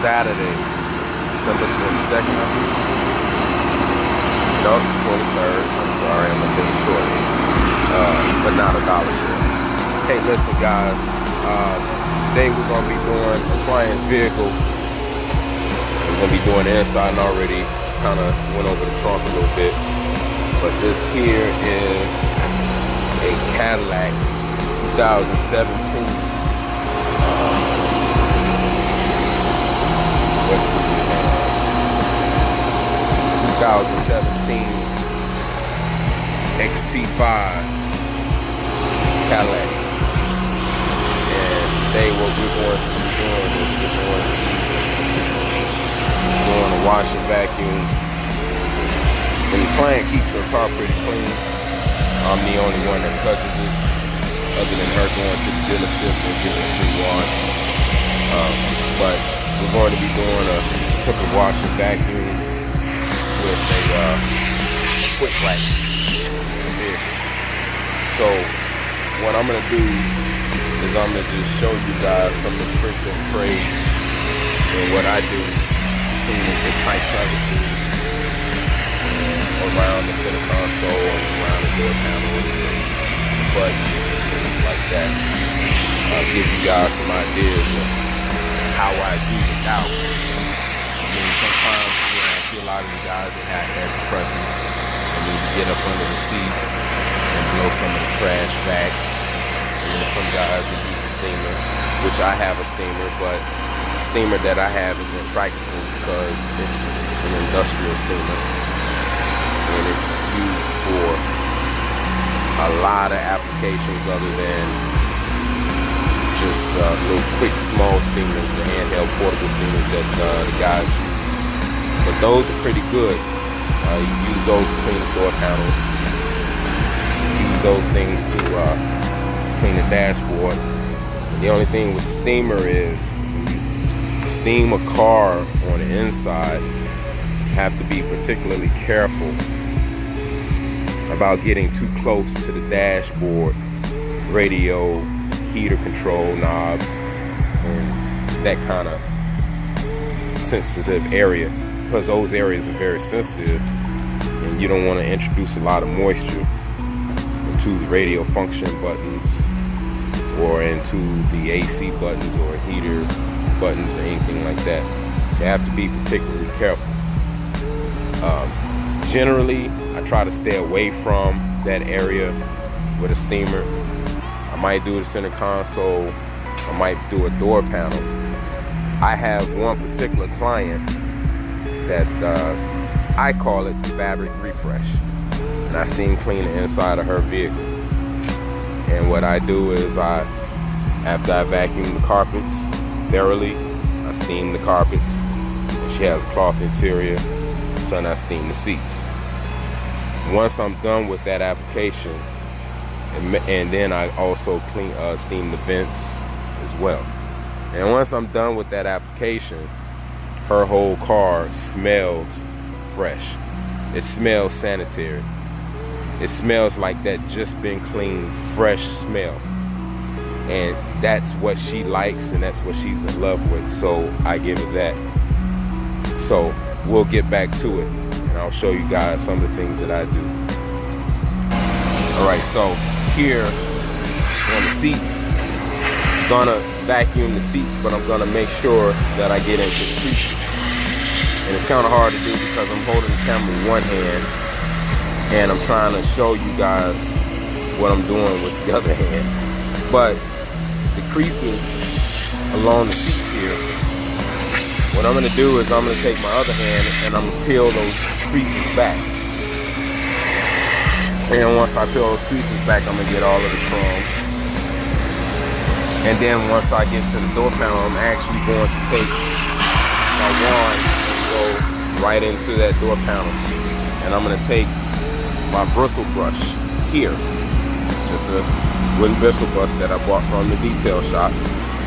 Saturday, December 22nd, I believe. No, 23rd. I'm sorry, I'm a little short. But not a dollar short. Hey, listen, guys. Today we're going to be doing a client's vehicle. We're going to be doing the inside, and already kind of went over the trunk a little bit. But this here is a Cadillac 2017. 2017 XT5 Cadillac. And today what we're going to be doing is just doing a wash and vacuum. And the client keeps her car pretty clean. I'm the only one that touches it, other than her going to the dealership and getting a free wash. But we're going to be doing a simple wash and vacuum with a quick vac. So what I'm gonna do is I'm gonna just show you guys some of the tricks and trades and what I do cleaning the tight crevices around the center console and around the door panel, buttons, things like that. I'll give you guys some ideas of how I do this out. Sometimes I see a lot of you guys that have air compressors and need to get up under the seats and blow some of the trash back. And then some guys will use a steamer, which I have a steamer, but the steamer that I have is impractical because it's an industrial steamer. And it's used for a lot of applications other than just little quick small steamers, the handheld portable steamers that the guys use. But those are pretty good. You use those to clean the door panels. Use those things to clean the dashboard. The only thing with the steamer is when you steam a car on the inside, you have to be particularly careful about getting too close to the dashboard, radio, heater control knobs, and that kind of sensitive area, because those areas are very sensitive and you don't want to introduce a lot of moisture into the radio function buttons or into the AC buttons or heater buttons or anything like that. You have to be particularly careful. Generally, I try to stay away from that area with a steamer. I might do the center console, I might do a door panel. I have one particular client that I call it fabric refresh, and I steam clean the inside of her vehicle. And what I do is after I vacuum the carpets thoroughly, I steam the carpets, and she has a cloth interior, so then I steam the seats. Once I'm done with that application, and then I also steam the vents as well. And once I'm done with that application, her whole car smells fresh. It smells sanitary. It smells like that just been cleaned, fresh smell. And that's what she likes, and that's what she's in love with. So I give her that. So we'll get back to it, and I'll show you guys some of the things that I do. Alright, so here on the seats, I'm gonna vacuum the seats, but I'm gonna make sure that I get into the creases. And it's kind of hard to do because I'm holding the camera with one hand and I'm trying to show you guys what I'm doing with the other hand. But the creases along the seats here, what I'm gonna do is I'm gonna take my other hand and I'm gonna peel those creases back. And once I peel those creases back, I'm gonna get all of the chrome. And then once I get to the door panel, I'm actually going to take my wand and go right into that door panel. And I'm gonna take my bristle brush here, just a wooden bristle brush that I bought from the detail shop,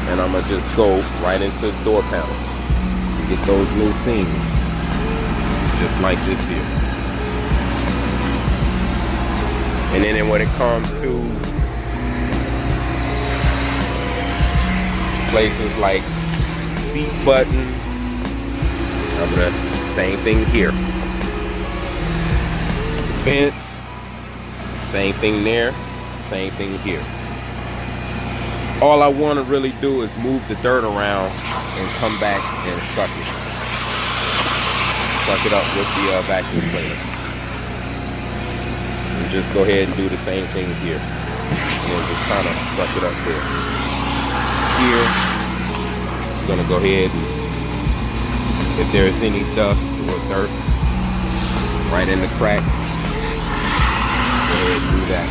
and I'm gonna just go right into the door panels and get those little seams, just like this here. And then when it comes to places like seat buttons, I'm gonna, same thing here. Vents, same thing there, same thing here. All I want to really do is move the dirt around and come back and suck it up with the vacuum cleaner. And just go ahead and do the same thing here. And then just kind of suck it up there. Here, I'm gonna go ahead and, if there's any dust or dirt right in the crack, go ahead and do that.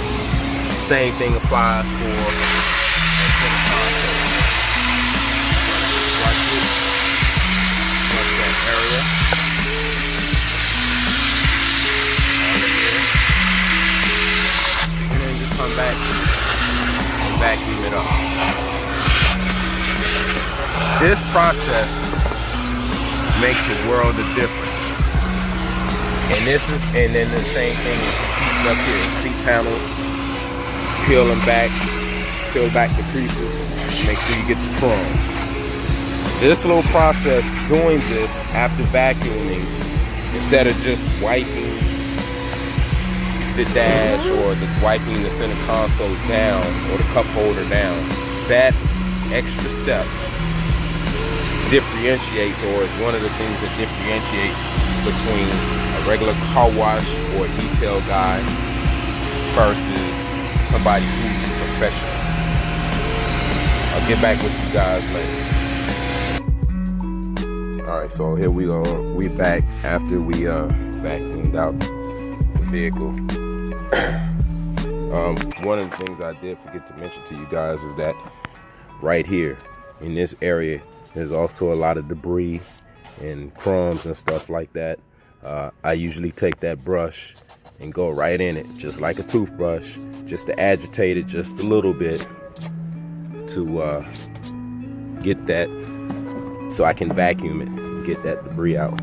Same thing applies for that area. And then just come back and vacuum it up. This process makes a world of difference. And then the same thing with the seats up here, seat panels, peel back the creases, make sure you get the crumbs. This little process, doing this after vacuuming, instead of just wiping the dash or wiping the center console down or the cup holder down, that extra step differentiates, or is one of the things that differentiates between a regular car wash or a detail guy versus somebody who's professional. I'll get back with you guys later. All right, so here we go. We back after we vacuumed out the vehicle. One of the things I did forget to mention to you guys is that right here in this area, there's also a lot of debris and crumbs and stuff like that. I usually take that brush and go right in it, just like a toothbrush, just to agitate it just a little bit to get that, so I can vacuum it and get that debris out.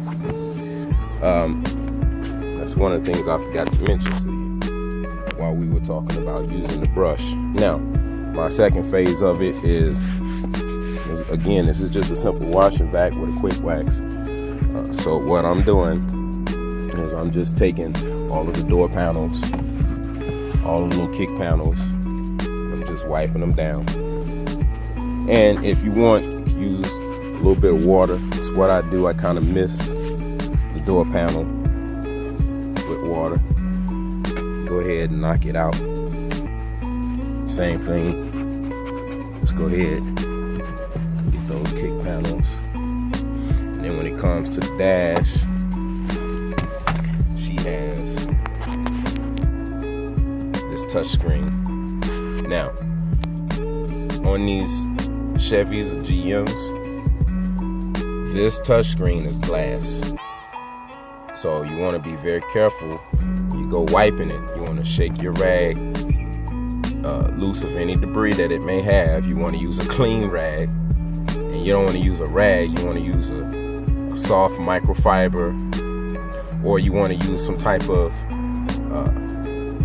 That's one of the things I forgot to mention to you while we were talking about using the brush. Now, my second phase of it is again, this is just a simple wash and vac with a quick wax. So what I'm doing is I'm just taking all of the door panels, all of the little kick panels, I'm just wiping them down. And if you want, you can use a little bit of water. That's what I do. I kind of mist the door panel with water. Go ahead and knock it out. Same thing. Just go ahead, get those kick panels. And then when it comes to the dash, she has this touch screen. Now, on these Chevys or GMs, this touch screen is glass. So you want to be very careful when you go wiping it. You want to shake your rag loose of any debris that it may have. You want to use a clean rag, and you don't want to use a rag. You want to use a soft microfiber, or you want to use some type of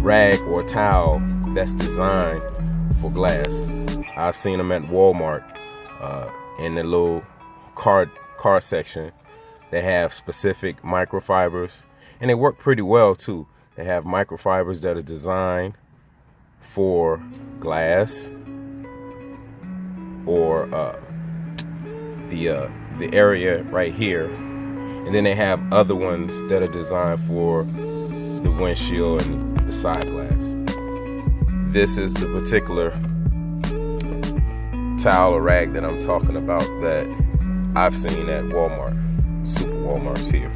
rag or towel that's designed for glass. I've seen them at Walmart in the little car section. They have specific microfibers, and they work pretty well too. They have microfibers that are designed for glass, or the area right here, and then they have other ones that are designed for the windshield and the side glass. This is the particular towel or rag that I'm talking about that I've seen at Walmart, Super Walmarts here.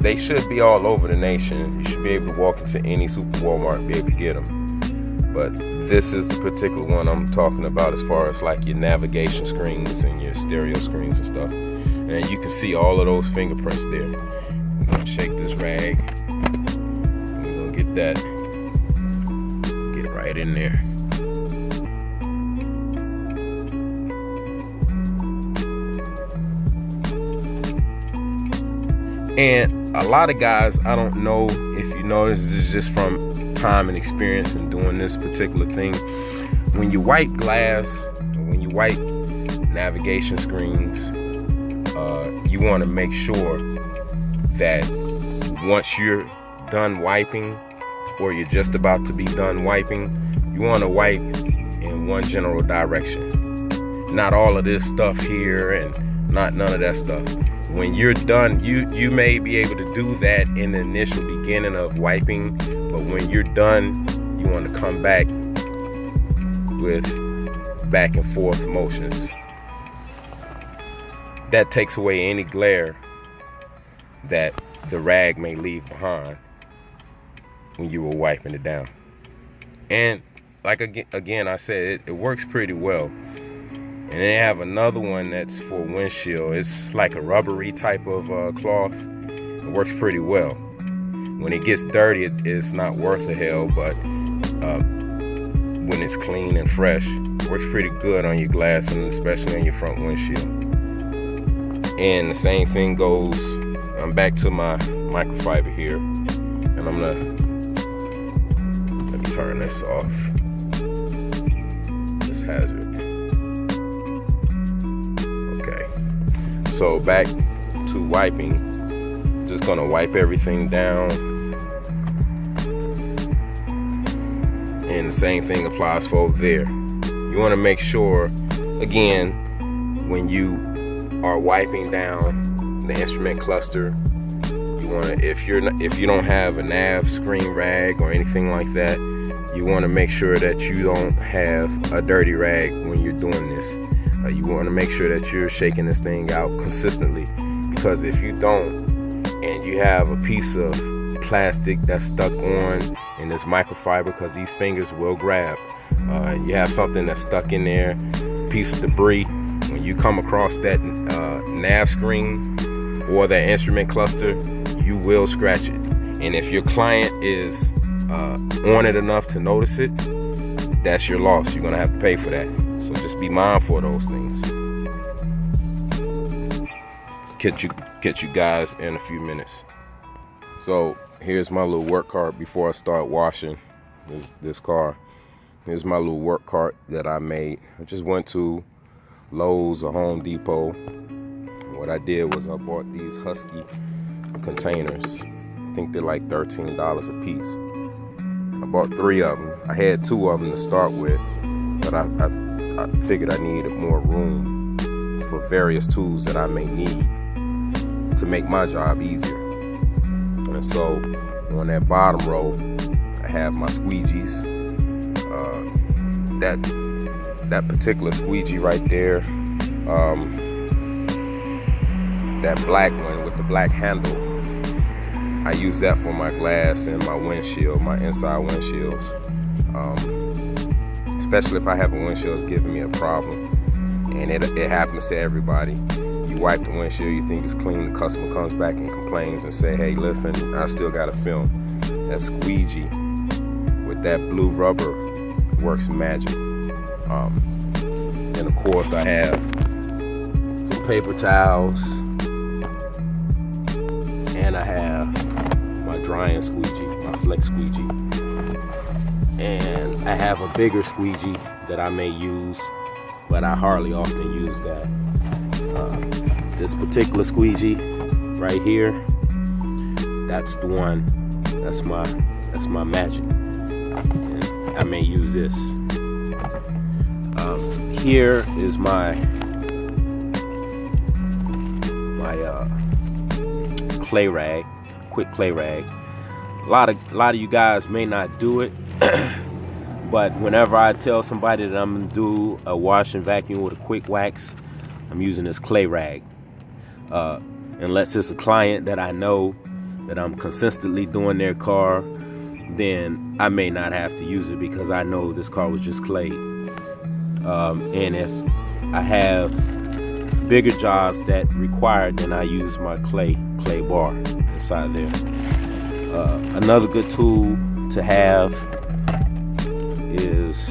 They should be all over the nation. You should be able to walk into any Super Walmart and be able to get them. But this is the particular one I'm talking about as far as like your navigation screens and your stereo screens and stuff. And you can see all of those fingerprints there. I'm gonna shake this rag. We're gonna get right in there. And a lot of guys, I don't know if you know, this is just from time and experience in doing this particular thing. When you wipe glass, when you wipe navigation screens you want to make sure that once you're done wiping, or you're just about to be done wiping, you want to wipe in one general direction. Not all of this stuff here and not none of that stuff. When you're done, you may be able to do that in the initial beginning of wiping, but when you're done, you want to come back with back and forth motions. That takes away any glare that the rag may leave behind when you were wiping it down. And like again I said, it works pretty well. And they have another one that's for windshield. It's like a rubbery type of cloth. It works pretty well. When it gets dirty, it's not worth a hell, but when it's clean and fresh, it works pretty good on your glass, and especially on your front windshield. And the same thing goes, I'm back to my microfiber here, and I'm gonna, let me turn this off, this hazard. Okay, so back to wiping, just gonna wipe everything down. And the same thing applies for over there. You wanna make sure, again, when you are wiping down the instrument cluster, you wanna, if you don't have a nav screen rag or anything like that, you wanna make sure that you don't have a dirty rag when you're doing this. You wanna make sure that you're shaking this thing out consistently, because if you don't, and you have a piece of plastic that's stuck on in this microfiber, because these fingers will grab, and you have something that's stuck in there, piece of debris, when you come across that nav screen or that instrument cluster, you will scratch it. And if your client is on it enough to notice it, that's your loss. You're gonna have to pay for that. So just be mindful of those things. Catch you guys in a few minutes. So here's my little work cart before I start washing this car. Here's my little work cart that I made. I just went to Lowe's or Home Depot. What I did was I bought these Husky containers. I think they're like $13 a piece. I bought 3 of them. I had 2 of them to start with, but I figured I needed more room for various tools that I may need to make my job easier. And so on that bottom row, I have my squeegees. That particular squeegee right there, that black one with the black handle, I use that for my glass and my windshield, my inside windshields. Especially if I have a windshield that's giving me a problem, and it happens to everybody. You wipe the windshield, you think it's clean, the customer comes back and complains and say, hey, listen, I still got a film. That squeegee with that blue rubber works magic. And of course I have some paper towels, and I have my drying squeegee, my flex squeegee, and I have a bigger squeegee that I may use, but I hardly often use that. This particular squeegee right here, that's the one, that's my magic, and I may use this. Here is my clay rag, quick clay rag. A lot of you guys may not do it, but whenever I tell somebody that I'm gonna do a wash and vacuum with a quick wax, I'm using this clay rag. Unless it's a client that I know that I'm consistently doing their car, then I may not have to use it because I know this car was just clayed. And if I have bigger jobs that require it, then I use my clay bar inside there. Another good tool to have is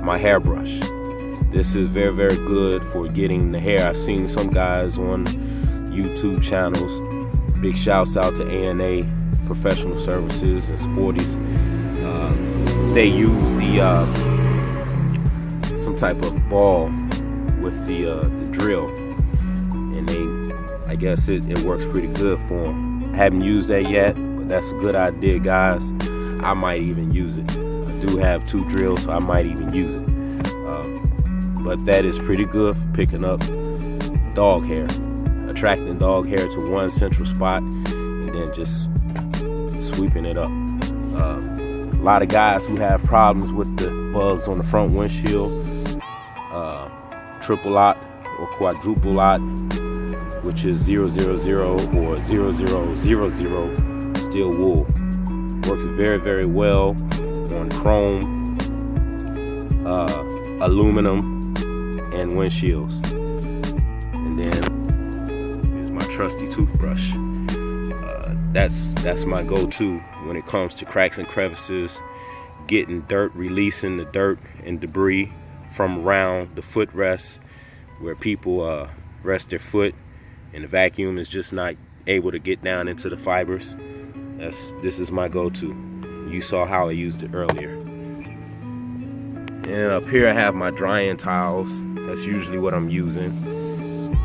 my hairbrush. This is very, very good for getting the hair. I've seen some guys on YouTube channels. Big shouts out to A&A Professional Services and Sporties. They use some type of ball with the drill, and I guess it works pretty good for them. I haven't used that yet, but that's a good idea, guys. I might even use it. I do have 2 drills, so I might even use it. But that is pretty good for picking up dog hair, attracting dog hair to one central spot, and then just sweeping it up. A lot of guys who have problems with the bugs on the front windshield, triple lot or quadruple lot, which is 000 or 0000 steel wool. Works very, very well on chrome, aluminum, and windshields. And then here's my trusty toothbrush. That's my go-to when it comes to cracks and crevices, getting dirt, releasing the dirt and debris from around the footrest where people rest their foot and the vacuum is just not able to get down into the fibers. This is my go-to. You saw how I used it earlier. And up here I have my drying towels. That's usually what I'm using.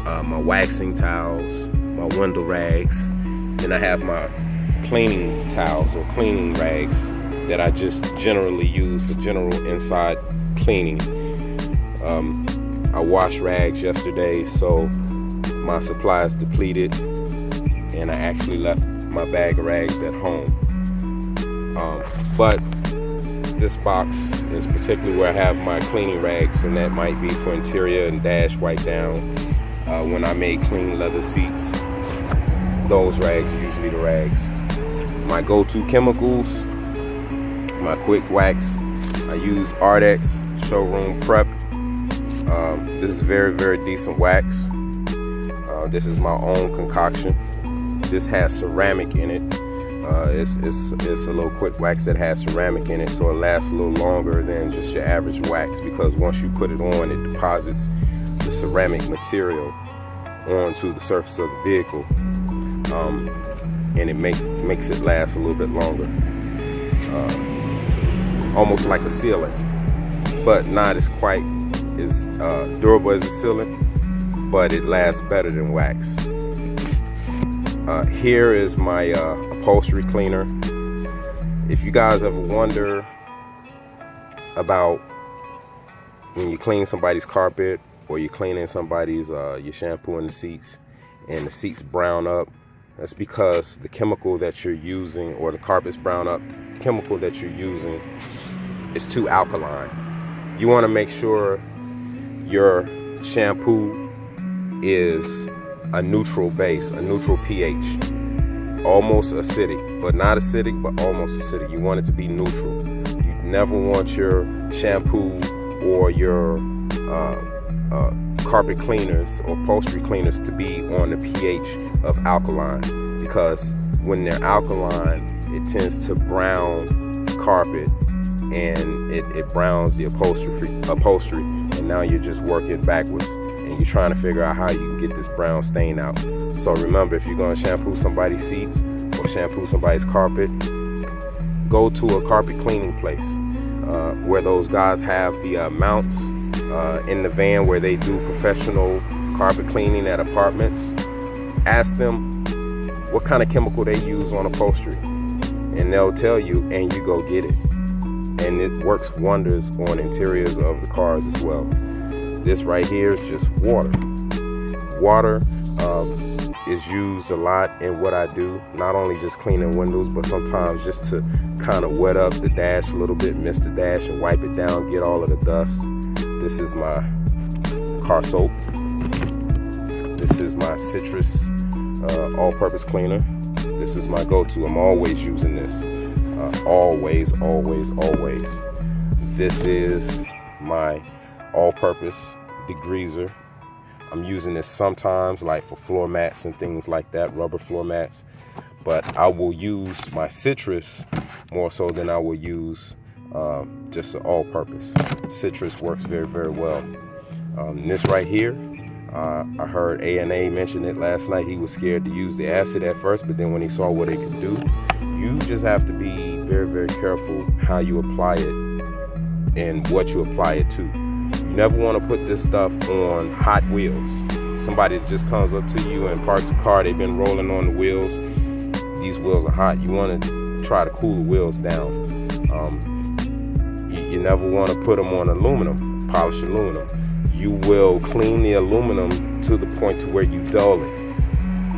My waxing towels, my window rags. Then I have my cleaning towels or cleaning rags that I just generally use for general inside cleaning. I washed rags yesterday, so my supply is depleted, and I actually left my bag of rags at home. But this box is particularly where I have my cleaning rags, and that might be for interior and dash wipe down. When I make clean leather seats, those rags are usually the rags. My go-to chemicals, my quick wax. I use Ardex Showroom Prep. This is very, very decent wax. This is my own concoction. This has ceramic in it. It's a little quick wax that has ceramic in it, so it lasts a little longer than just your average wax, because once you put it on, it deposits the ceramic material onto the surface of the vehicle, and it makes it last a little bit longer, almost like a sealant, but not as quite as durable as a sealant, but it lasts better than wax. Here is my upholstery cleaner. If you guys ever wonder about when you clean somebody's carpet or you're cleaning somebody's your shampoo in the seats and the seats brown up, that's because the chemical that you're using, or the carpet's brown up, the chemical that you're using is too alkaline. You want to make sure your shampoo is a neutral base, a neutral pH, almost acidic, but not acidic, but almost acidic. You want it to be neutral. You never want your shampoo or your carpet cleaners or upholstery cleaners to be on the pH of alkaline, because when they're alkaline, it tends to brown the carpet, and it browns the upholstery, and now you're just working backwards, and you're trying to figure out how you can get this brown stain out. So remember, if you're going to shampoo somebody's seats or shampoo somebody's carpet, go to a carpet cleaning place where those guys have the mounts in the van where they do professional carpet cleaning at apartments. Ask them what kind of chemical they use on upholstery, and they'll tell you, and you go get it. And it works wonders on interiors of the cars as well. This right here is just water. Water is used a lot in what I do, not only just cleaning windows, but sometimes just to kind of wet up the dash a little bit, mist the dash and wipe it down, get all of the dust. This is my car soap. This is my citrus all-purpose cleaner. This is my go-to. I'm always using this. Always, always, always. This is my all-purpose degreaser. I'm using this sometimes, like for floor mats and things like that, rubber floor mats. But I will use my citrus more so than I will use just the all-purpose. Citrus works very, very well. This right here, I heard A&A mention it last night. He was scared to use the acid at first, but then when he saw what it could do, you just have to be very, very careful how you apply it and what you apply it to. You never want to put this stuff on hot wheels. somebody that just comes up to you and parks the car, they've been rolling on the wheels. These wheels are hot. You want to try to cool the wheels down. You never want to put them on aluminum, polished aluminum. You will clean the aluminum to the point to where you dull it.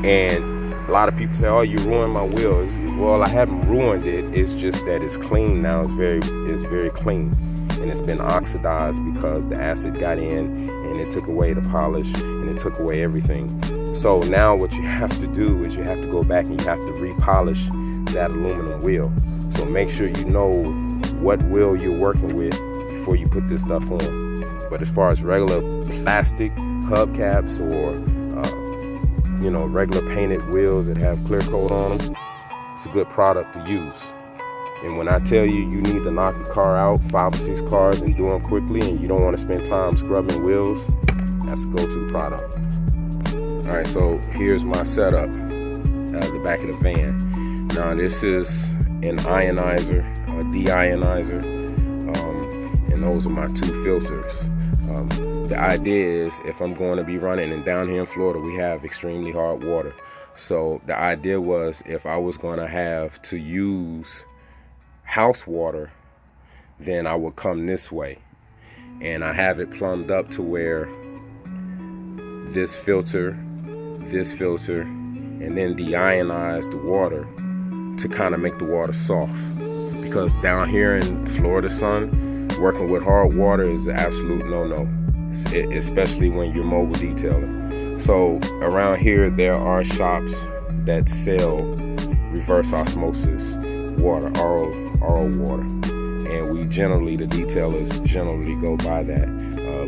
And a lot of people say, oh, you ruined my wheels. Well, I haven't ruined it. It's just that it's clean now. It's very clean. And it's been oxidized because the acid got in and it took away the polish and it took away everything. So now what you have to do is you have to go back and you have to repolish that aluminum wheel. So make sure you know what wheel you're working with before you put this stuff on. But as far as regular plastic hubcaps or regular painted wheels that have clear coat on them, it's a good product to use. And when I tell you you need to knock a car out, 5 or 6 cars, and do them quickly, and you don't want to spend time scrubbing wheels, that's a go-to product. All right, so here's my setup out of the back of the van. Now this is an ionizer, a de-ionizer, and those are my 2 filters. The idea is if I'm going to be running, and down here in Florida we have extremely hard water. So the idea was if I was going to have to use house water, then I would come this way. And I have it plumbed up to where this filter, and then de-ionize the water to kind of make the water soft. Because down here in Florida sun, working with hard water is an absolute no-no, especially when you're mobile detailing. So around here there are shops that sell reverse osmosis water, RO water, and we generally, the detailers generally go by that.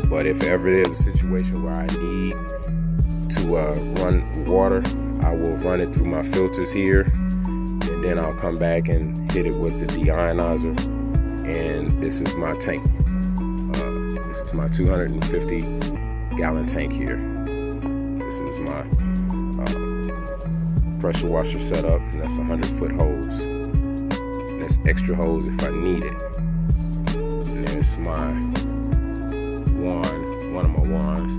But if ever there's a situation where I need to run water, I will run it through my filters here, and then I'll come back and hit it with the de-ionizer. And this is my tank. This is my 250 gallon tank here. This is my pressure washer setup, and that's a 100-foot hose. And that's extra hose if I need it. And there's my wand, one of my wands.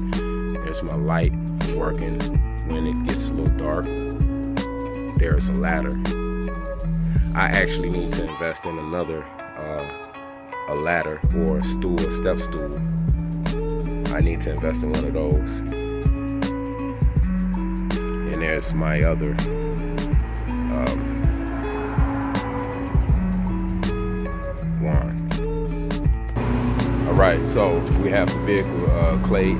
There's my light working when it gets a little dark. There's a ladder. I actually need to invest in another a ladder or a stool, a step stool. I need to invest in one of those. And there's my other wand. All right, so we have the vehicle clay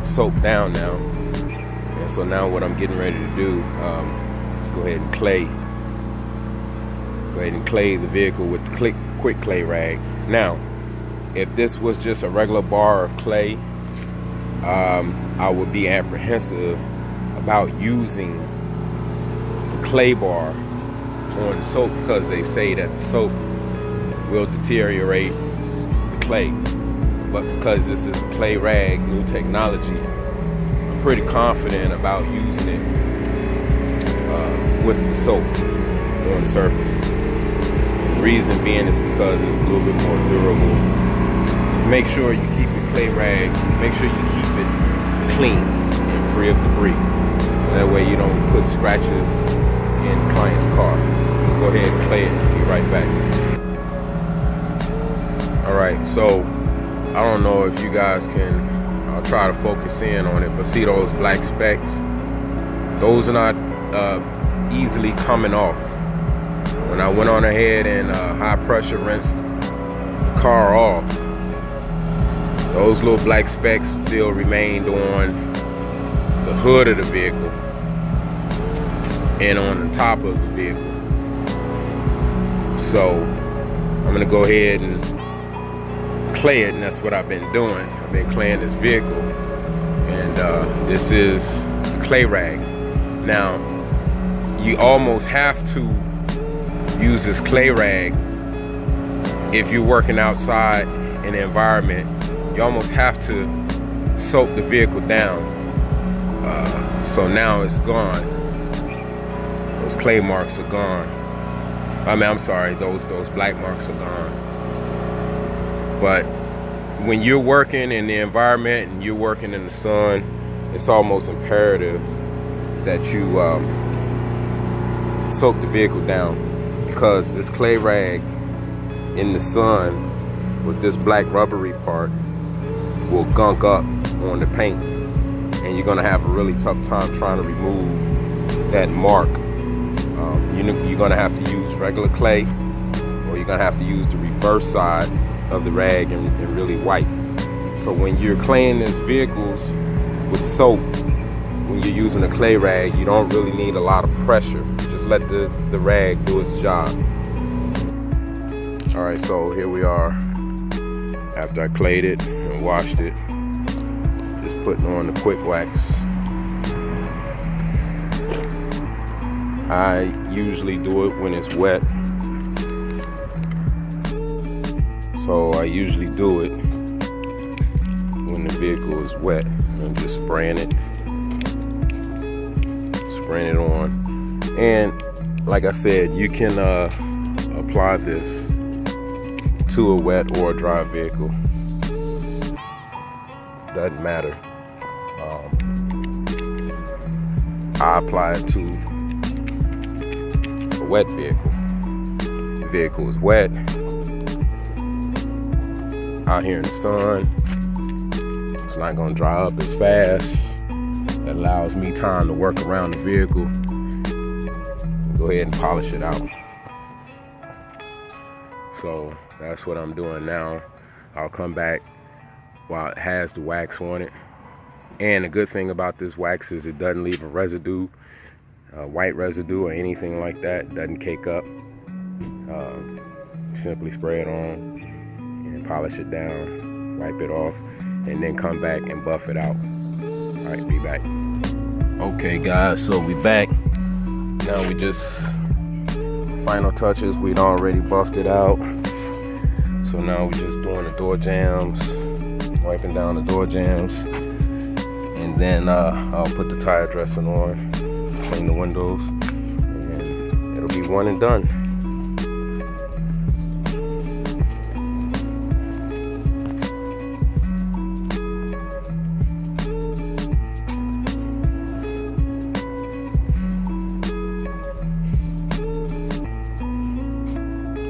soaked down now, and so now what I'm getting ready to do, let's go ahead and clay the vehicle with the quick clay rag. Now, if this was just a regular bar of clay, I would be apprehensive about using the clay bar on the soap, because they say that the soap will deteriorate the clay. But because this is a clay rag, new technology, I'm pretty confident about using it with the soap on the surface. The reason being is because it's a little bit more durable. Just make sure you keep your clay rag, make sure you keep it clean and free of debris. So that way you don't put scratches in the client's car. Go ahead and clay it and be right back. Alright, so I don't know if you guys can, I'll try to focus in on it, but see those black specks? Those are not easily coming off. When I went on ahead and high pressure rinsed the car off, those little black specks still remained on the hood of the vehicle and on the top of the vehicle. So I'm gonna go ahead and clay it, and that's what I've been doing. I've been claying this vehicle, and this is the clay rag. Now, you almost have to use this clay rag if you're working outside in the environment. You almost have to soak the vehicle down. So now it's gone. Those clay marks are gone. I'm sorry, those black marks are gone. But when you're working in the environment and you're working in the sun, it's almost imperative that you soak the vehicle down, because this clay rag in the sun with this black rubbery part will gunk up on the paint, and you're gonna have a really tough time trying to remove that mark. You're gonna have to use regular clay, or you're gonna have to use the reverse side of the rag and really wipe. So when you're cleaning these vehicles with soap, when you're using a clay rag, you don't really need a lot of pressure. Just let the rag do its job. All right, so here we are after I clayed it and washed it. Just putting on the quick wax. I usually do it when it's wet. So I usually do it when the vehicle is wet. I'm just spraying it on. And like I said, you can apply this to a wet or a dry vehicle. Doesn't matter. I apply it to a wet vehicle. The vehicle is wet, out here in the sun. It's not gonna dry up as fast. That allows me time to work around the vehicle. Go ahead and polish it out. So that's what I'm doing now. I'll come back while it has the wax on it. And the good thing about this wax is it doesn't leave a residue, white residue or anything like that. It doesn't cake up. Simply spray it on and polish it down, wipe it off, and then come back and buff it out. All right, be back. Okay guys, so we back. Now we just, final touches, we'd already buffed it out. So now we're just doing the door jambs, wiping down the door jambs. And then I'll put the tire dressing on, clean the windows, and it'll be one and done.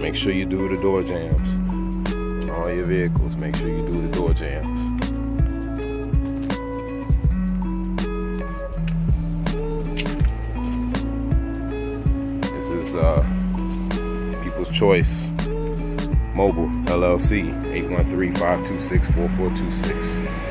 Make sure you do the door jambs. On all your vehicles, make sure you do the door jambs. This is People's Choice Mobile LLC, 813-526-4426.